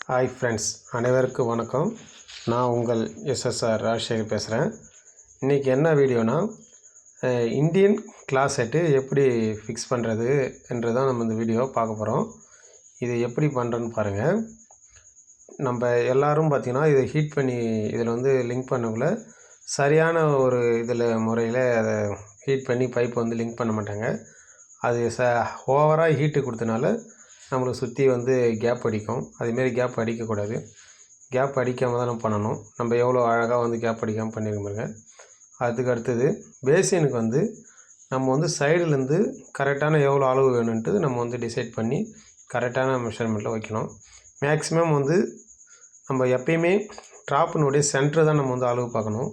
Hi friends, அனைவருக்கும் வணக்கம். நான் உங்கள் எஸ்எஸ்ஆர் ராஜசேகர் பேசுகிறேன். இன்றைக்கி என்ன வீடியோனா, இந்தியன் கிளாசெட்டு எப்படி ஃபிக்ஸ் பண்ணுறது என்று தான் நம்ம இந்த வீடியோ பார்க்க போகிறோம். இது எப்படி பண்ணுறோன்னு பாருங்கள். நம்ம எல்லோரும் பார்த்திங்கன்னா இதை ஹீட் பண்ணி இதில் லிங்க் பண்ணக்குள்ள சரியான ஒரு முறையில் அதை ஹீட் பண்ணி பைப்பை லிங்க் பண்ண மாட்டாங்க. அது ஓவராக ஹீட்டு கொடுத்தனால நம்மளுக்கு சுற்றி கேப் அடிக்கும். அதுமாரி கேப் அடிக்கக்கூடாது. கேப் அடிக்காமல் தான் நம்ம பண்ணணும். நம்ம எவ்வளோ அழகாக கேப் அடிக்காமல் பண்ணியிருக்க பாருங்க. அதுக்கு அடுத்தது பேசினுக்கு நம்ம சைடுலேருந்து கரெக்டான எவ்வளோ அளவு வேணுன்ட்டு நம்ம டிசைட் பண்ணி கரெக்டான மெஷர்மெண்ட்டில் வைக்கணும். மேக்ஸிமம் நம்ம எப்பயுமே ட்ராப்பினுடைய சென்டர் தான் நம்ம அளவு பார்க்கணும்.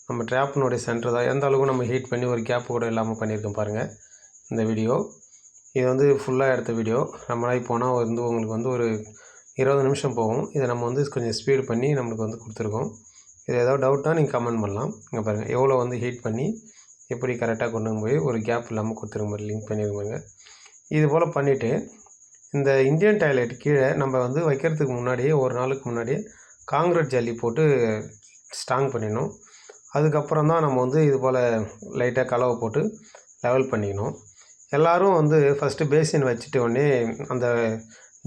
நம்ம ட்ராப்பினுடைய சென்டர் தான் எந்த அளவுக்கு நம்ம ஹீட் பண்ணி ஒரு கேப்பு கூட இல்லாமல் பண்ணியிருக்கோம் பாருங்கள் இந்த வீடியோ. இது ஃபுல்லாக எடுத்த வீடியோ. ரொம்ப நாளைக்கு போனால் உங்களுக்கு ஒரு 20 நிமிஷம் போகும். இதை நம்ம கொஞ்சம் ஸ்பீடு பண்ணி நம்மளுக்கு கொடுத்துருக்கோம். இது ஏதாவது டவுட்னால் நீங்கள் கமெண்ட் பண்ணலாம். இங்கே பாருங்கள் எவ்வளோ ஹீட் பண்ணி எப்படி கரெக்டாக கொண்டு போய் ஒரு கேப் இல்லாமல் கொடுத்துருங்க லிங்க் பண்ணியிருப்பாங்க. இது போல் பண்ணிவிட்டு இந்த இந்தியன் டாய்லெட் கீழே நம்ம வைக்கிறதுக்கு முன்னாடியே ஒரு நாளுக்கு முன்னாடியே காங்கிரீட் ஜல்லி போட்டு ஸ்ட்ராங் பண்ணிடணும். அதுக்கப்புறம் தான் நம்ம இது போல் லைட்டாக கலவை போட்டு லெவல் பண்ணிக்கணும். எல்லோரும் ஃபஸ்ட்டு பேசின் வச்சுட்டு உடனே அந்த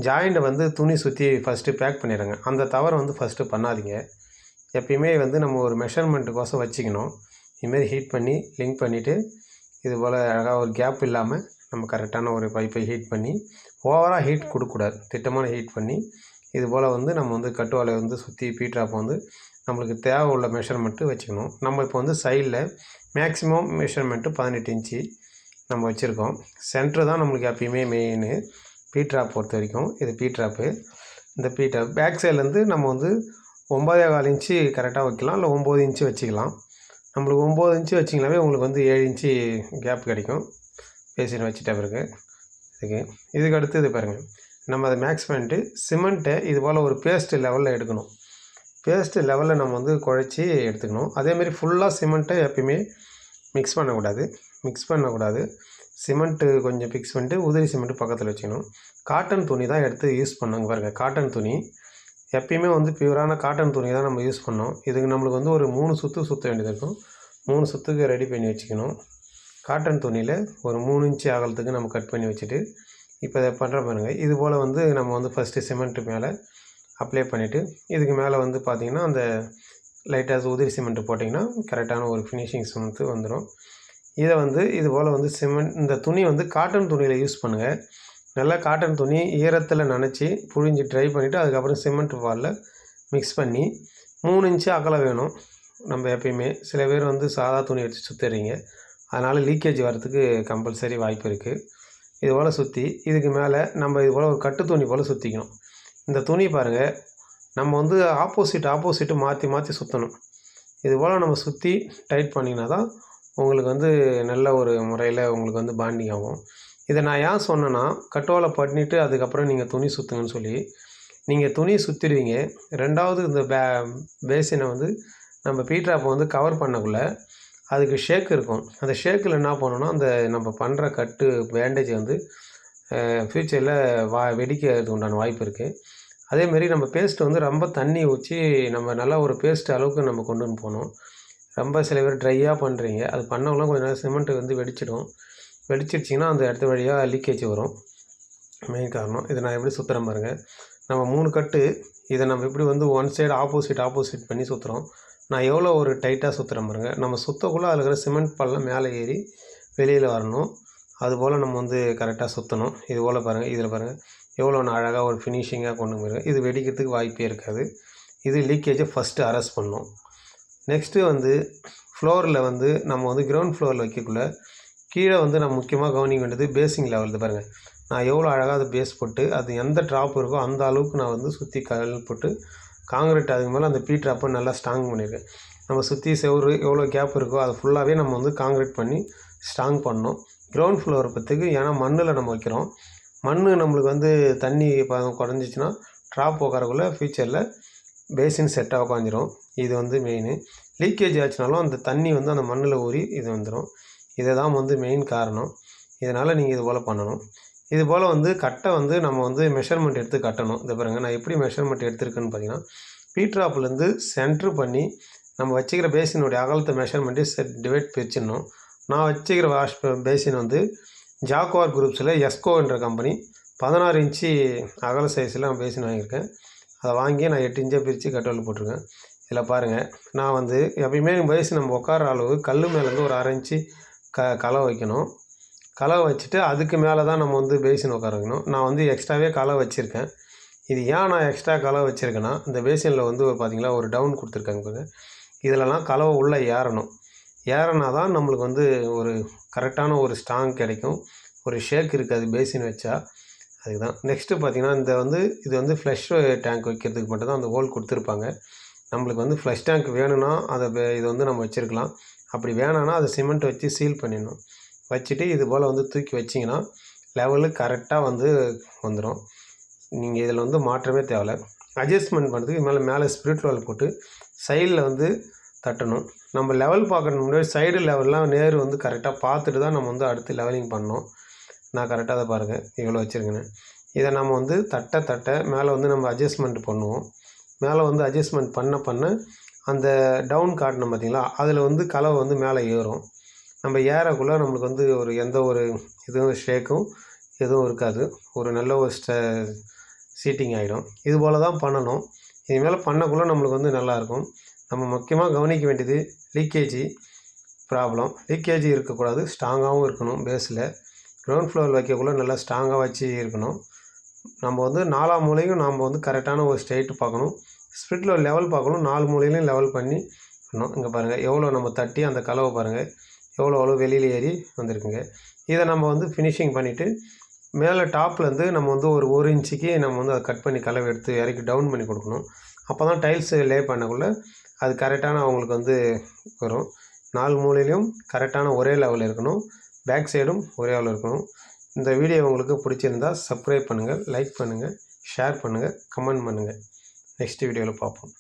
ஜாயிண்ட்டை துணி சுற்றி ஃபஸ்ட்டு பேக் பண்ணிடுங்க. அந்த தவறை ஃபஸ்ட்டு பண்ணாதீங்க. எப்பயுமே நம்ம ஒரு மெஷர்மெண்ட்டுக்கோசம் வச்சுக்கணும். இதுமாரி ஹீட் பண்ணி லிங்க் பண்ணிவிட்டு இது போல் அழகாக ஒரு கேப் இல்லாமல் நம்ம கரெக்டான ஒரு பைப்பை ஹீட் பண்ணி ஓவராக ஹீட் கொடுக்கக்கூடாது. திட்டமான ஹீட் பண்ணி இது போல் நம்ம கட்டுவாலை சுற்றி பீட்ராப்பை நம்மளுக்கு தேவை உள்ள மெஷர்மெண்ட்டு வச்சுக்கணும். நம்ம இப்போ சைடில் மேக்ஸிமம் மெஷர்மெண்ட்டு 18 இன்ச்சு நம்ம வச்சுருக்கோம். சென்ட்ரு தான் நம்மளுக்கு எப்பயுமே மெயின். பீட்ராப் பொறுத்த வரைக்கும் இது பீட்ராப்பு. இந்த பீட்ராப் பேக் சைட்லேருந்து நம்ம 9.25 இன்ச்சு கரெக்டாக வைக்கலாம், இல்லை 9 இன்ச்சு வச்சுக்கலாம். நம்மளுக்கு 9 இன்ச்சு வச்சிங்கனாவே உங்களுக்கு 7 இன்ச்சு கேப் கிடைக்கும். பேசின்னு வச்சுட்ட பிறகு இதுக்கு அடுத்து இது பாருங்கள். நம்ம அதை மேக்ஸ் பண்ணிட்டு சிமெண்ட்டை இது போல் ஒரு பேஸ்ட்டு லெவலில் எடுக்கணும். பேஸ்ட்டு லெவலில் நம்ம குழச்சி எடுத்துக்கணும். அதேமாரி ஃபுல்லாக சிமெண்ட்டை எப்பயுமே மிக்ஸ் பண்ணக்கூடாது. சிமெண்ட்டு கொஞ்சம் ஃபிக்ஸ் பண்ணிட்டு உதிரி சிமெண்ட்டு பக்கத்தில் வச்சுக்கணும். காட்டன் துணி தான் எடுத்து யூஸ் பண்ணோங்க பாருங்கள். காட்டன் துணி எப்பயுமே பியூரான காட்டன் துணி தான் நம்ம யூஸ் பண்ணோம். இதுக்கு நம்மளுக்கு ஒரு 3 சுற்ற வேண்டியது இருக்கும். 3 சுற்றுக்கு ரெடி பண்ணி வச்சுக்கணும். காட்டன் துணியில் ஒரு 3 இன்ச்சு அகலத்துக்கு நம்ம கட் பண்ணி வச்சுட்டு இப்போ இதை பண்ணுற பாருங்கள். இது போல் நம்ம ஃபஸ்ட்டு சிமெண்ட்டு மேலே அப்ளை பண்ணிவிட்டு இதுக்கு மேலே பார்த்திங்கன்னா அந்த லைட்டாக உதிரி சிமெண்ட்டு போட்டிங்கன்னா கரெக்டான ஒரு ஃபினிஷிங் சிமெண்ட்டு வந்துடும். இதை இது போல் சிமெண்ட் இந்த துணி காட்டன் துணியில் யூஸ் பண்ணுங்கள். நல்லா காட்டன் துணி ஈரத்தில் நனைச்சி புழிஞ்சு ட்ரை பண்ணிவிட்டு அதுக்கப்புறம் சிமெண்ட் வாலில் மிக்ஸ் பண்ணி 3 இன்ச்சு அகலம் வேணும். நம்ம எப்பயுமே சில பேர் சாதா துணி எடுத்து சுற்றுறீங்க, அதனால் லீக்கேஜ் வரத்துக்கு கம்பல்சரி வாய்ப்பு இருக்குது. இது போல் சுற்றி இதுக்கு மேலே நம்ம இது போல் ஒரு கட்டு துணி போல் சுற்றிக்கணும். இந்த துணி பாருங்கள், நம்ம ஆப்போசிட்டு மாற்றி சுற்றணும். இது போல் நம்ம சுற்றி டைட் பண்ணிங்கன்னா தான் உங்களுக்கு நல்ல ஒரு முறையில் உங்களுக்கு பாண்டிங் ஆகும். இதை நான் ஏன் சொன்னேன்னா, கட்டோலை பண்ணிவிட்டு அதுக்கப்புறம் நீங்கள் துணி சுற்றுங்கன்னு சொல்லி நீங்கள் துணி சுற்றிடுவீங்க. ரெண்டாவது இந்த பேசினை நம்ம பீட்ராப்பை கவர் பண்ணக்குள்ள அதுக்கு ஷேக் இருக்கும். அந்த ஷேக்கில் என்ன பண்ணணும்னா அந்த நம்ம பண்ணுற கட்டு பேண்டேஜ் ஃப்யூச்சரில் வெடிக்கிறதுக்கு உண்டான வாய்ப்பு இருக்குது. அதேமாரி நம்ம பேஸ்ட்டு ரொம்ப தண்ணி ஊற்றி நம்ம நல்லா ஒரு பேஸ்ட் அளவுக்கு நம்ம கொண்டு போகணும். ரொம்ப சில பேர் ட்ரையாக பண்ணுறீங்க, அது பண்ணவங்களாம் கொஞ்சம் நேரம் சிமெண்ட்டு வெடிச்சிடுச்சிங்கன்னா அந்த இடத்து வழியாக லீக்கேஜ் வரும். மெயின் காரணம். இதை நான் எப்படி சுற்றுறேன் பாருங்கள். நம்ம 3 கட்டு இதை நம்ம எப்படி ஒன் சைடு ஆப்போசிட் பண்ணி சுற்றுறோம். நான் எவ்வளோ ஒரு டைட்டாக சுற்றுறேன் பாருங்கள். நம்ம சுற்றக்குள்ளே அதில் இருக்கிற சிமெண்ட் பல்லாம் மேலே ஏறி வெளியில் வரணும். அதுபோல் நம்ம கரெக்டாக சுற்றணும். இது போல் பாருங்கள். இதில் பாருங்கள் எவ்வளோ அழகாக ஒரு ஃபினிஷிங்காக கொண்டு போயிருங்க. இது வெடிக்கிறதுக்கு வாய்ப்பே இருக்காது. இது லீக்கேஜை ஃபஸ்ட்டு அரெஸ்ட் பண்ணணும். நெக்ஸ்ட்டு ஃப்ளோரில் நம்ம கிரவுண்ட் ஃப்ளோரில் வைக்கக்குள்ள கீழே நம்ம முக்கியமாக கவனிக்க வேண்டியது பேஸிங் லெவல். பாருங்கள், நான் எவ்வளோ அழகாக அது பேஸ் போட்டு அது எந்த ட்ராப் இருக்கோ அந்த அளவுக்கு நான் சுற்றி கல் போட்டு காங்கிரீட் அதுக்கு மேலே அந்த பீட்ராப்பை நல்லா ஸ்ட்ராங் பண்ணியிருக்கேன். நம்ம சுற்றி செவுறு எவ்வளோ கேப் இருக்கோ அதை ஃபுல்லாகவே நம்ம காங்கிரீட் பண்ணி ஸ்ட்ராங் பண்ணணும். கிரவுண்ட் ஃப்ளோரை பற்றிக்கு ஏன்னா மண்ணில் நம்ம வைக்கிறோம். மண் நம்மளுக்கு தண்ணி குறைஞ்சிச்சின்னா ட்ராப் உட்காரக்குள்ள ஃப்யூச்சரில் பேசின் செட்டாக உட்காந்துரும். இது மெயின். லீக்கேஜ் ஆச்சுனாலும் அந்த தண்ணி அந்த மண்ணில் ஊறி இது வந்துடும். இதை தான் மெயின் காரணம். இதனால் நீங்கள் இது போல் பண்ணணும். இது போல் வந்து கட்டை வந்து நம்ம வந்து மெஷர்மெண்ட் எடுத்து கட்டணும். இதை பாருங்கள், நான் எப்படி மெஷர்மெண்ட் எடுத்திருக்கேன்னு பார்த்தீங்கன்னா, பீட்ராப்லேருந்து சென்ட்ரு பண்ணி நம்ம வச்சுக்கிற பேசினுடைய அகலத்தை மெஷர்மெண்ட்டு டிவைட் பிரிச்சிடணும். நான் வச்சுக்கிற பேசின் வந்து ஜாக்குவார் குரூப்ஸில் எஸ்கோ என்ற கம்பெனி 16 இன்ச்சு அகல சைஸில் நான் பேசின் வாங்கியிருக்கேன். அதை வாங்கி நான் 8 இன்ச்சாக பிரித்து கட்டவில் போட்டிருக்கேன். இதில் பாருங்கள், நான் வந்து எப்பயுமே பேசின் நம்ம உட்கார அளவு கல் மேலேருந்து ஒரு 1/2 இன்ச்சு களை வைக்கணும். களை வச்சுட்டு அதுக்கு மேலே தான் நம்ம வந்து பேசின் உட்கார வைக்கணும். நான் வந்து எக்ஸ்ட்ராவே களை வச்சுருக்கேன். இது ஏன் நான் எக்ஸ்ட்ரா களை வச்சுருக்கேன்னா, இந்த பேசினில் வந்து பார்த்தீங்களா ஒரு டவுன் கொடுத்துருக்காங்க பாருங்கள். இதிலலாம் கலவை உள்ளே ஏறணும். ஏறினா தான் நம்மளுக்கு வந்து ஒரு கரெக்டான ஒரு ஸ்ட்ராங் கிடைக்கும். ஒரு ஷேக் இருக்காது பேசின் வச்சா. அதுக்கு தான். நெக்ஸ்ட்டு பார்த்தீங்கன்னா, இது வந்து ஃப்ளஷ் டேங்க் வைக்கிறதுக்கு மட்டும் தான் அந்த ஹோல் கொடுத்துருப்பாங்க. நம்மளுக்கு வந்து ஃப்ளஷ் டேங்க் வேணும்னா இதை வந்து நம்ம வச்சுருக்கலாம். அப்படி வேணான்னா அதை சிமெண்ட் வச்சு சீல் பண்ணிடணும். வச்சுட்டு இது போல் வந்து தூக்கி வச்சிங்கன்னா லெவலு கரெக்டாக வந்து வந்துடும். நீங்கள் இதில் வந்து மாற்றமே தேவையில்ல. அட்ஜஸ்ட்மெண்ட் பண்ணுறதுக்கு மேலே ஸ்பிரிட் லெவல் போட்டு சைடில் வந்து தட்டணும். நம்ம லெவல் பார்க்கறதுக்கு முன்னாடி சைடு லெவல்லாம் நேர் வந்து கரெக்டாக பார்த்துட்டு தான் நம்ம வந்து அடுத்து லெவலிங் பண்ணணும். நான் கரெக்டாக அதை பாருங்கள், இவ்வளோ வச்சுருக்கேன்னு. இதை நம்ம வந்து தட்ட மேலே வந்து நம்ம அட்ஜஸ்ட்மெண்ட் பண்ணுவோம். மேலே வந்து அட்ஜஸ்ட்மெண்ட் பண்ண அந்த டவுன் காட்டணும் பார்த்தீங்களா, அதில் வந்து கலவை வந்து மேலே ஏறும். நம்ம ஏறக்குள்ளே நம்மளுக்கு வந்து எந்த ஒரு இதுவும் ஷேக்கும் எதுவும் இருக்காது. ஒரு நல்ல ஒரு சீட்டிங் ஆகிடும். இது போல் தான் பண்ணணும். இதுமேலே பண்ணக்குள்ளே நம்மளுக்கு வந்து நல்லாயிருக்கும். நம்ம முக்கியமாக கவனிக்க வேண்டியது லீக்கேஜி ப்ராப்ளம். லீக்கேஜி இருக்கக்கூடாது, ஸ்ட்ராங்காகவும் இருக்கணும். பேஸில் கிரவுண்ட் ஃப்ளோர் வைக்கக்குள்ளே நல்லா ஸ்ட்ராங்காக வச்சு இருக்கணும். நம்ம வந்து 4 மூலையும் நாம் வந்து கரெக்டான ஒரு ஸ்ட்ரெயிட் பார்க்கணும். ஸ்பிரிட்டில் லெவல் பார்க்கணும். 4 மூலையிலையும் லெவல் பண்ணி பண்ணணும். இங்கே பாருங்கள், எவ்வளோ நம்ம தட்டி அந்த கலவை பாருங்கள் எவ்வளோ வெளியில் ஏறி வந்திருக்குங்க. இதை நம்ம வந்து ஃபினிஷிங் பண்ணிவிட்டு மேலே டாப்லேருந்து நம்ம வந்து ஒரு 1 இன்ச்சுக்கு நம்ம வந்து அதை கட் பண்ணி கலவை எடுத்து இறக்கி டவுன் பண்ணி கொடுக்கணும். அப்போ தான் டைல்ஸு லே பண்ணக்குள்ளே அது கரெக்டான அவங்களுக்கு வந்து வரும். 4 மூலையிலையும் கரெக்டான ஒரே லெவல் இருக்கணும். பேக் சைடும் ஒரே லெவல் இருக்கணும். இந்த வீடியோ உங்களுக்கு பிடிச்சிருந்தா சப்ஸ்கிரைப் பண்ணுங்கள், லைக் பண்ணுங்கள், ஷேர் பண்ணுங்கள், கமெண்ட் பண்ணுங்கள். நெக்ஸ்ட் வீடியோவில் பார்ப்போம்.